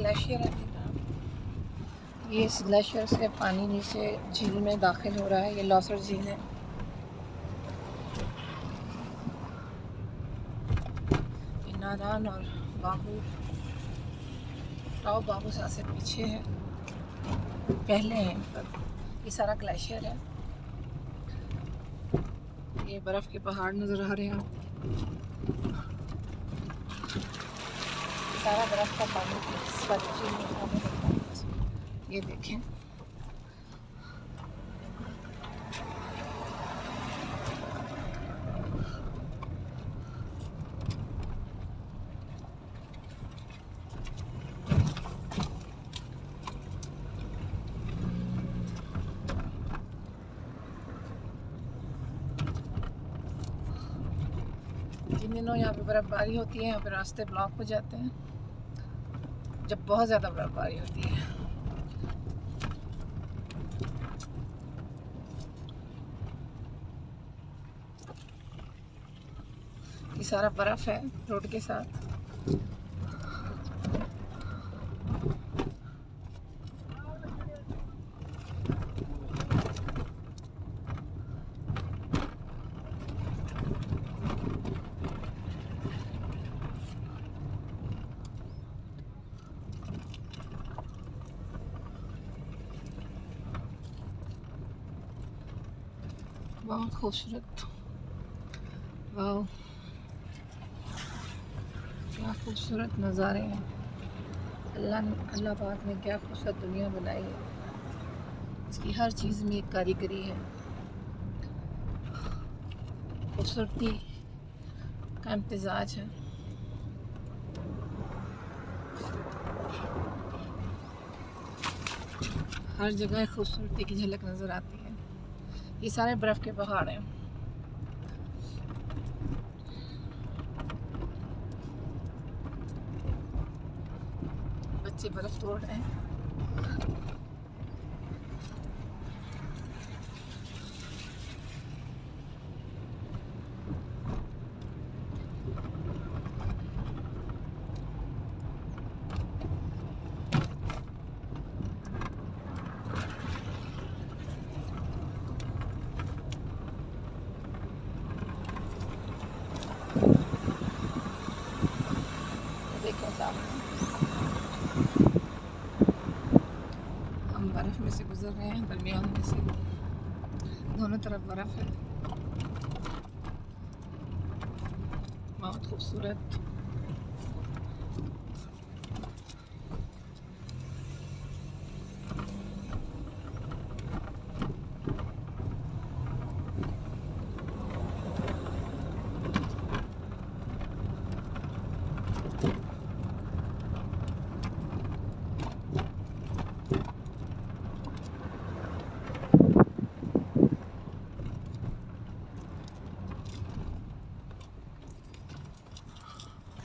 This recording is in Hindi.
ग्लेशियर है। ये इस ग्लेशियर से पानी नीचे झील में दाखिल हो रहा है। ये लॉसर झील है। ये नादान और बाबू टाओ बाबू से पीछे है, पहले हैं इन पर। ये सारा ग्लेशियर है। ये बर्फ़ के पहाड़ नज़र आ रहे हैं। सारा बर्फ़ का पानी इस वाली झील में होता है। ये देखें, जिन दिनों यहाँ पे बर्फ़बारी होती है, यहाँ पे रास्ते ब्लॉक हो जाते हैं जब बहुत ज़्यादा बर्फ़बारी होती है। ये सारा बर्फ़ है रोड के साथ। बहुत खूबसूरत, वाह क्या खूबसूरत नज़ारे हैं। अल्लाह पाक ने क्या खूबसूरत दुनिया बनाई है। इसकी हर चीज़ में एक कारीगरी है, खूबसूरती का इम्तिजाज है। हर जगह खूबसूरती की झलक नज़र आती है। ये सारे बर्फ़ के पहाड़ हैं। बच्चे बर्फ़ तोड़ रहे हैं। देखें सामने हम बर्फ़ में से गुजर रहे हैं, दरमियान में से। दोनों तरफ बर्फ़ है, बहुत खूबसूरत।